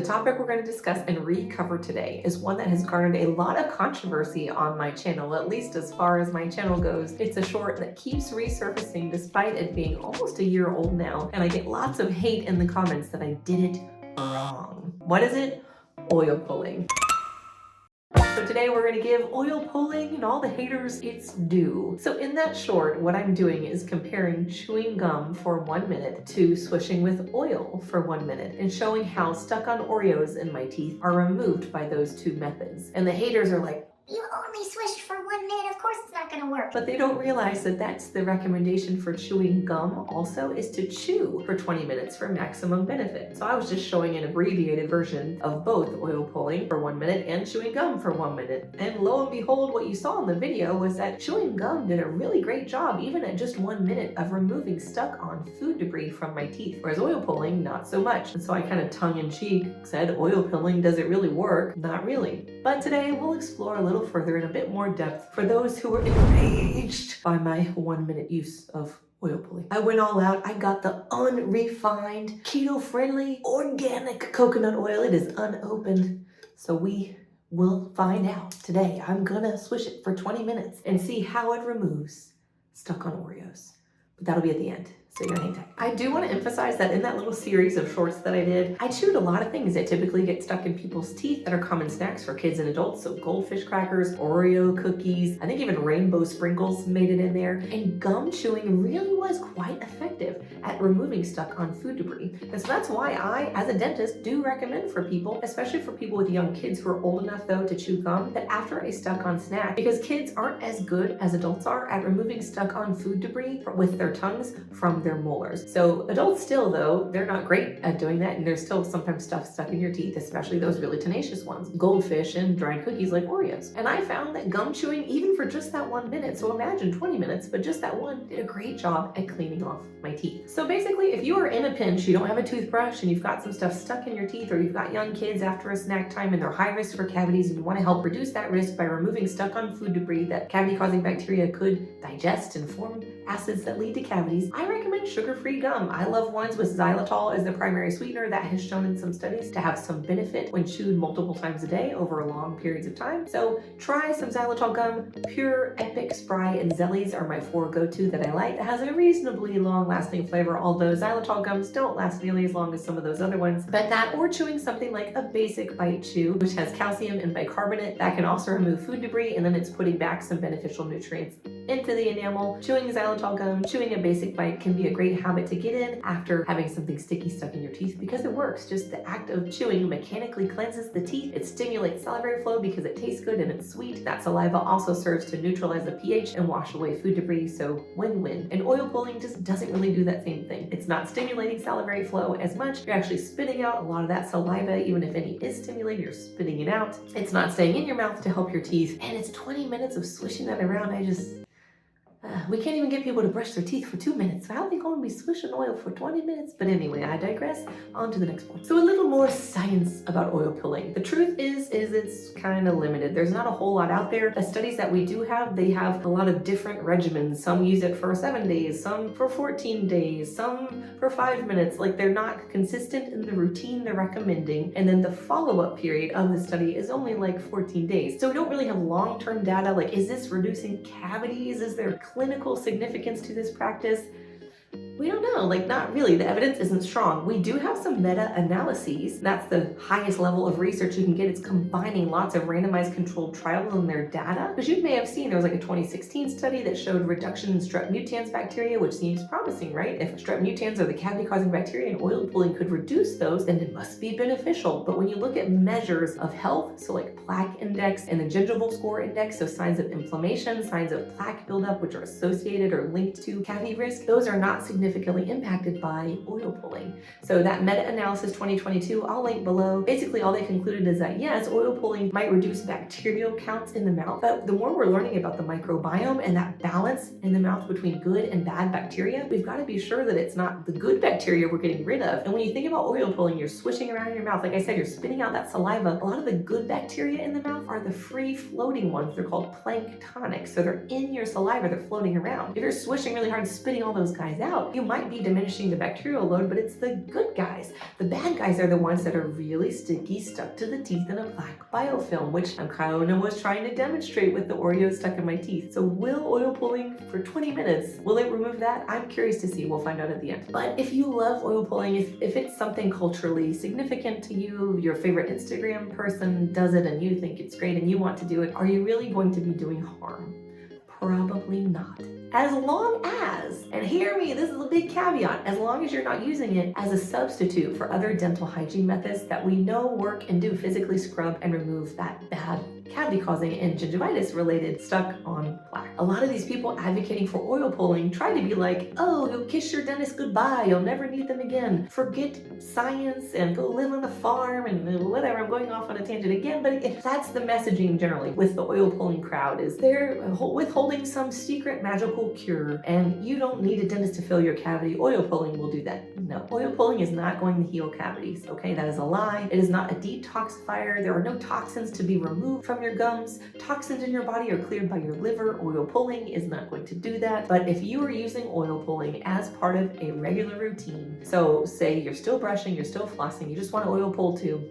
topic we're going to discuss and recover today is one that has garnered a lot of controversy on my channel, at least as far as my channel goes. It's a short that keeps resurfacing despite it being almost a year old now, and I get lots of hate in the comments that I did it wrong. What is it? Oil pulling. So today we're going to give oil pulling and all the haters its due. So in that short, what I'm doing is comparing chewing gum for 1 minute to swishing with oil for 1 minute and showing how stuck-on Oreos in my teeth are removed by those two methods. And the haters are like, "You only swished for 1 minute, of course it's not gonna work." but they don't realize that that's the recommendation for chewing gum also, is to chew for 20 minutes for maximum benefit. So I was just showing an abbreviated version of both oil pulling for 1 minute and chewing gum for 1 minute. And lo and behold, what you saw in the video was that chewing gum did a really great job, even at just 1 minute, of removing stuck-on food debris from my teeth, whereas oil pulling, not so much. And so I kind of tongue-in-cheek said, oil pulling, does it really work? Not really. But today we'll explore a little further in a bit more depth for those who were enraged by my 1 minute use of oil pulling. I went all out. I got the unrefined, keto-friendly, organic coconut oil. It is unopened. So we will find out today. I'm gonna swish it for 20 minutes and see how it removes stuck-on Oreos. But that'll be at the end. So you're gonna hang tight. I do want to emphasize that in that little series of shorts that I did, I chewed a lot of things that typically get stuck in people's teeth that are common snacks for kids and adults. So goldfish crackers, Oreo cookies, I think even rainbow sprinkles made it in there. And gum chewing really was quite effective at removing stuck-on food debris. And so that's why I, as a dentist, do recommend for people, especially for people with young kids who are old enough though to chew gum, that after a stuck-on snack, because kids aren't as good as adults are at removing stuck-on food debris with their tongues from their molars. So adults still though, they're not great at doing that, and there's still sometimes stuff stuck in your teeth, especially those really tenacious ones, goldfish and dried cookies like Oreos. And I found that gum chewing, even for just that 1 minute, so imagine 20 minutes, but just that one, did a great job at cleaning off my teeth. So basically, if you are in a pinch, you don't have a toothbrush and you've got some stuff stuck in your teeth, or you've got young kids after a snack time and they're high risk for cavities, and you want to help reduce that risk by removing stuck-on food debris that cavity-causing bacteria could digest and form acids that lead to cavities, I recommend sugar-free gum. I love ones with xylitol as the primary sweetener. That has shown in some studies to have some benefit when chewed multiple times a day over long periods of time. So try some xylitol gum. Pure, Epic, Spry, and Zellies are my 4 go-to that I like. That has a reasonably long-lasting flavor, although xylitol gums don't last nearly as long as some of those other ones. But that, or chewing something like a basic bite chew, which has calcium and bicarbonate, that can also remove food debris, and then it's putting back some beneficial nutrients into the enamel. Chewing xylitol gum, chewing a basic bite can be a great habit to get in after having something sticky stuck in your teeth, because it works. Just the act of chewing mechanically cleanses the teeth. It stimulates salivary flow because it tastes good and it's sweet. That saliva also serves to neutralize the pH and wash away food debris, so win-win. And oil pulling just doesn't really do that same thing. It's not stimulating salivary flow as much. You're actually spitting out a lot of that saliva. Even if any is stimulated, you're spitting it out. It's not staying in your mouth to help your teeth. And it's 20 minutes of swishing that around. We can't even get people to brush their teeth for 2 minutes. So how are they going to be swishing oil for 20 minutes? But anyway, I digress. On to the next point. So a little more science about oil pulling. The truth is it's kind of limited. There's not a whole lot out there. The studies that we do have, they have a lot of different regimens. Some use it for 7 days, some for 14 days, some for 5 minutes. Like, they're not consistent in the routine they're recommending. And then the follow-up period of the study is only like 14 days. So we don't really have long-term data. Like, is this reducing cavities? Is there clinical significance to this practice? We don't know, like, not really. The evidence isn't strong. We do have some meta-analyses. That's the highest level of research you can get. It's combining lots of randomized controlled trials and their data. But you may have seen there was like a 2016 study that showed reduction in strep mutans bacteria, which seems promising, right? If strep mutans are the cavity-causing bacteria and oil pulling could reduce those, then it must be beneficial. But when you look at measures of health, so like plaque index and the gingival score index, so signs of inflammation, signs of plaque buildup, which are associated or linked to cavity risk, those are not significantly impacted by oil pulling. So that meta-analysis 2022, I'll link below. Basically, all they concluded is that yes, oil pulling might reduce bacterial counts in the mouth, but the more we're learning about the microbiome and that balance in the mouth between good and bad bacteria, we've got to be sure that it's not the good bacteria we're getting rid of. And when you think about oil pulling, you're swishing around in your mouth. Like I said, you're spitting out that saliva. A lot of the good bacteria in the mouth are the free floating ones. They're called planktonic. So they're in your saliva, they're floating around. If you're swishing really hard and spitting all those guys out, you might be diminishing the bacterial load, but it's the good guys. The bad guys are the ones that are really sticky, stuck to the teeth in a plaque biofilm, which I'm kind of was trying to demonstrate with the Oreos stuck in my teeth. So will oil pulling for 20 minutes, will it remove that? I'm curious to see. We'll find out at the end. But if you love oil pulling, if it's something culturally significant to you, your favorite Instagram person does it and you think it's great and you want to do it, are you really going to be doing harm? Probably not. As long as, and hear me, this is a big caveat, as long as you're not using it as a substitute for other dental hygiene methods that we know work and do physically scrub and remove that bad cavity causing and gingivitis related stuck on plaque. A lot of these people advocating for oil pulling try to be like, oh, you'll kiss your dentist goodbye, you'll never need them again. Forget science and go live on a farm and whatever. I'm going off on a tangent again, but if that's the messaging generally with the oil pulling crowd, is they're withholding some secret magical cure and you don't need a dentist to fill your cavity. Oil pulling will do that. No, oil pulling is not going to heal cavities, okay? That is a lie. It is not a detoxifier. There are no toxins to be removed from your gums. Toxins in your body are cleared by your liver. Oil pulling is not going to do that. But if you are using oil pulling as part of a regular routine, so say you're still brushing, you're still flossing, you just want to oil pull too,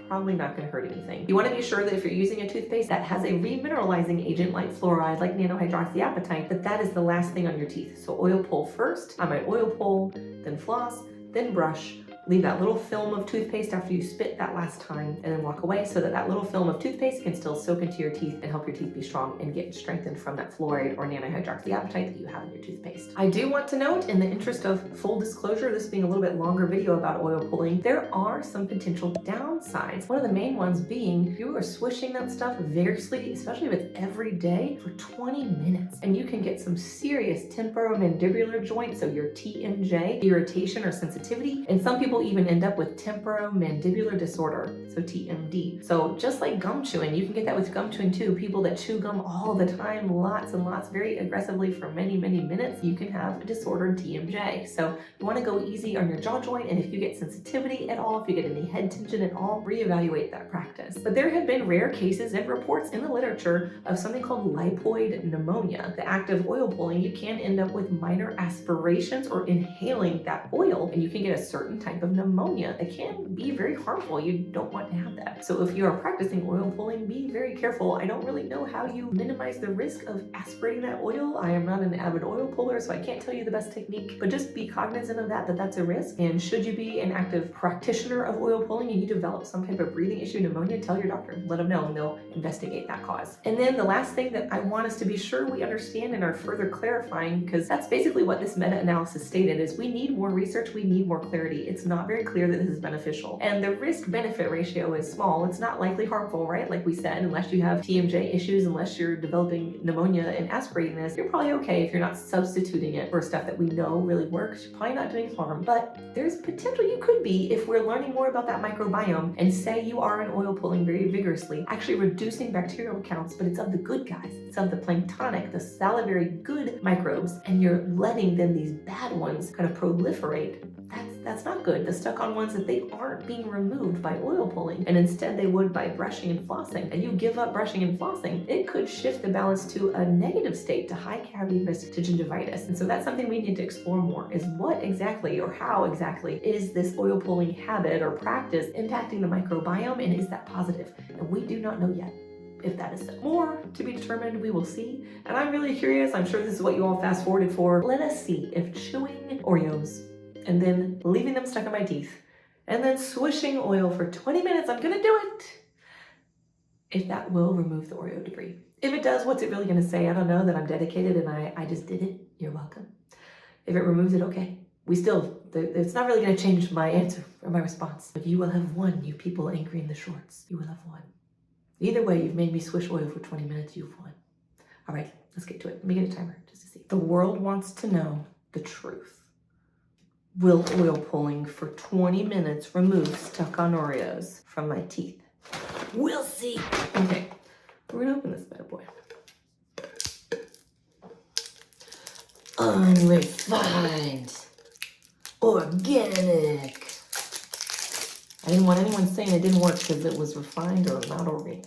probably not going to hurt anything. You want to be sure that if you're using a toothpaste that has a remineralizing agent like fluoride, like nanohydroxyapatite, that is the last thing on your teeth. So oil pull first. I might oil pull, then floss, then brush. Leave that little film of toothpaste after you spit that last time and then walk away so that that little film of toothpaste can still soak into your teeth and help your teeth be strong and get strengthened from that fluoride or nanohydroxyapatite that you have in your toothpaste. I do want to note, in the interest of full disclosure, this being a little bit longer video about oil pulling, there are some potential downsides. One of the main ones being you are swishing that stuff vigorously, especially if it's every day, for 20 minutes. And you can get some serious temporomandibular joint, so your TMJ, irritation or sensitivity, and some people even end up with temporomandibular disorder, so TMD. So just like gum chewing, you can get that with gum chewing too. People that chew gum all the time, lots and lots, very aggressively for many, many minutes, you can have a disordered TMJ. So you want to go easy on your jaw joint, and if you get sensitivity at all, if you get any head tension at all, reevaluate that practice. But there have been rare cases and reports in the literature of something called lipoid pneumonia. The act of oil pulling, you can end up with minor aspirations or inhaling that oil, and you can get a certain type of pneumonia. It can be very harmful. You don't want to have that. So if you are practicing oil pulling, be very careful. I don't really know how you minimize the risk of aspirating that oil. I am not an avid oil puller, so I can't tell you the best technique, but just be cognizant of that that's a risk. And should you be an active practitioner of oil pulling and you develop some type of breathing issue, pneumonia, tell your doctor. Let them know and they'll investigate that cause. And then the last thing that I want us to be sure we understand and are further clarifying, because that's basically what this meta-analysis stated, is we need more research, we need more clarity. It's not very clear that this is beneficial. And the risk-benefit ratio is small. It's not likely harmful, right? Like we said, unless you have TMJ issues, unless you're developing pneumonia and aspirating this, you're probably okay if you're not substituting it for stuff that we know really works. You're probably not doing harm, but there's potential you could be if we're learning more about that microbiome and say you are an oil pulling very vigorously, actually reducing bacterial counts, but it's of the good guys. It's of the planktonic, the salivary good microbes, and you're letting then these bad ones kind of proliferate. That's not good. The stuck-on ones that they aren't being removed by oil pulling, and instead they would by brushing and flossing, and you give up brushing and flossing, it could shift the balance to a negative state, to high cavity risk, to gingivitis. And so that's something we need to explore more, is what exactly or how exactly is this oil pulling habit or practice impacting the microbiome, and is that positive? And we do not know yet if that is so. More to be determined, we will see. And I'm really curious, I'm sure this is what you all fast forwarded for. Let us see if chewing Oreos and then leaving them stuck in my teeth, and then swishing oil for 20 minutes, I'm gonna do it, if that will remove the Oreo debris. If it does, what's it really gonna say? I don't know, that I'm dedicated and I just did it. You're welcome. If it removes it, okay. It's not really gonna change my answer or my response. But you will have won, you people angry in the shorts. You will have won. Either way, you've made me swish oil for 20 minutes, you've won. All right, let's get to it. Let me get a timer just to see. The world wants to know the truth. Will oil pulling for 20 minutes remove stuck-on Oreos from my teeth? We'll see. Okay, we're gonna open this bad boy. Unrefined, organic. I didn't want anyone saying it didn't work because it was refined or not organic.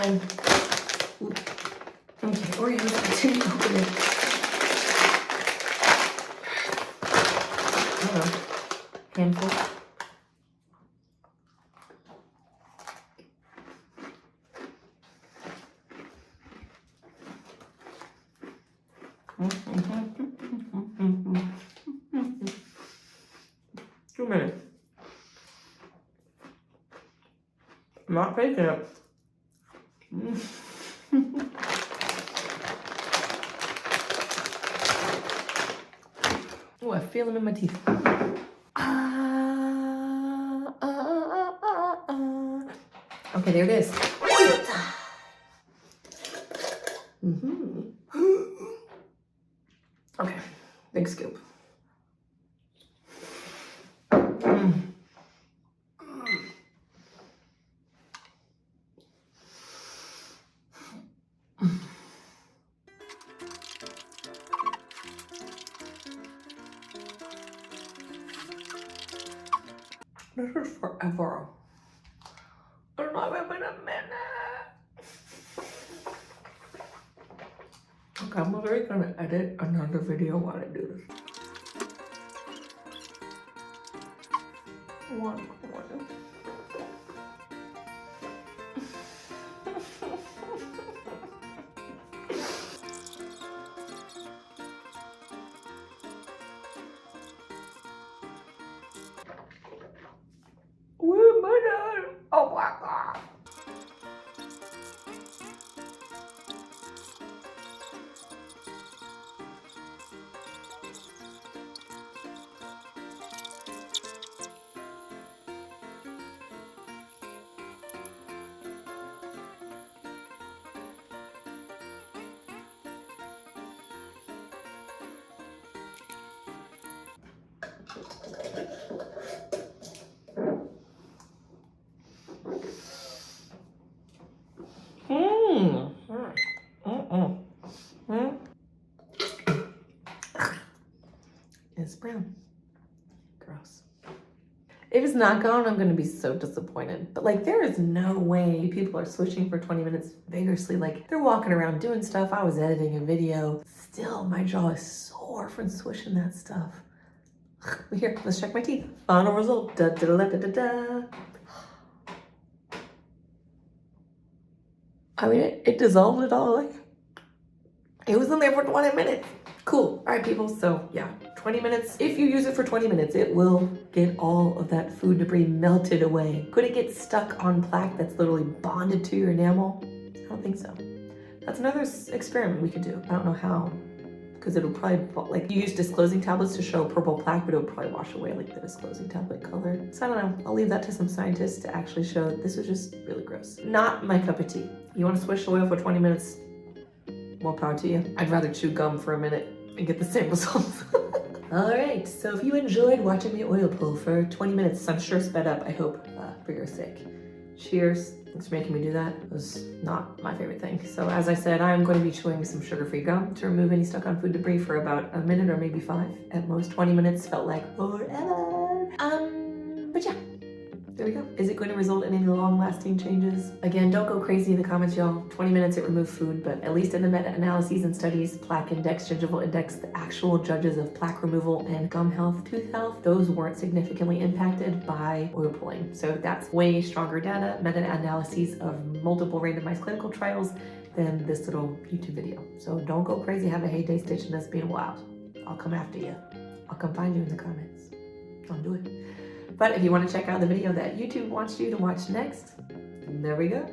fine. Oop. Okay, Oreos, I didn't open it. I don't know. Handful. Two minutes. I'm not faking it. Oh, I feel them in my teeth. Okay, there it is. Okay, big scoop. This is forever. It's not even been a minute. Okay, I'm literally gonna edit another video while I do this. One corner. Where am I done? Oh my god. It's brown. Gross. If it's not gone, I'm gonna be so disappointed. But like, there is no way people are swishing for 20 minutes vigorously. Like, they're walking around doing stuff. I was editing a video. Still, my jaw is sore from swishing that stuff. Here, let's check my teeth. Final result. Da, da, da, da, da, da. I mean, it dissolved it all. Like, it was in there for 20 minutes. Cool. All right, people. So yeah, 20 minutes. If you use it for 20 minutes, it will get all of that food debris melted away. Could it get stuck on plaque that's literally bonded to your enamel? I don't think so. That's another experiment we could do. I don't know how, because it'll probably, like, you use disclosing tablets to show purple plaque, but it'll probably wash away like the disclosing tablet color. So I don't know. I'll leave that to some scientists to actually show that this was just really gross. Not my cup of tea. You want to swish oil for 20 minutes? More power to you. I'd rather chew gum for a minute and get the same results. All right, so if you enjoyed watching me oil pull for 20 minutes, I'm sure sped up, I hope, for your sake. Cheers. Thanks for making me do that. It was not my favorite thing. So as I said, I'm going to be chewing some sugar-free gum to remove any stuck on food debris for about a minute or maybe 5. At most, 20 minutes felt like forever. But yeah. There we go. Is it going to result in any long-lasting changes? Again, don't go crazy in the comments, y'all. 20 minutes, it removed food, but at least in the meta-analyses and studies, plaque index, gingival index, the actual judges of plaque removal and gum health, tooth health, those weren't significantly impacted by oil pulling. So that's way stronger data, meta-analyses of multiple randomized clinical trials than this little YouTube video. So don't go crazy, have a heyday stitching us being wild. I'll come after you. I'll come find you in the comments. Don't do it. But if you want to check out the video that YouTube wants you to watch next, there we go.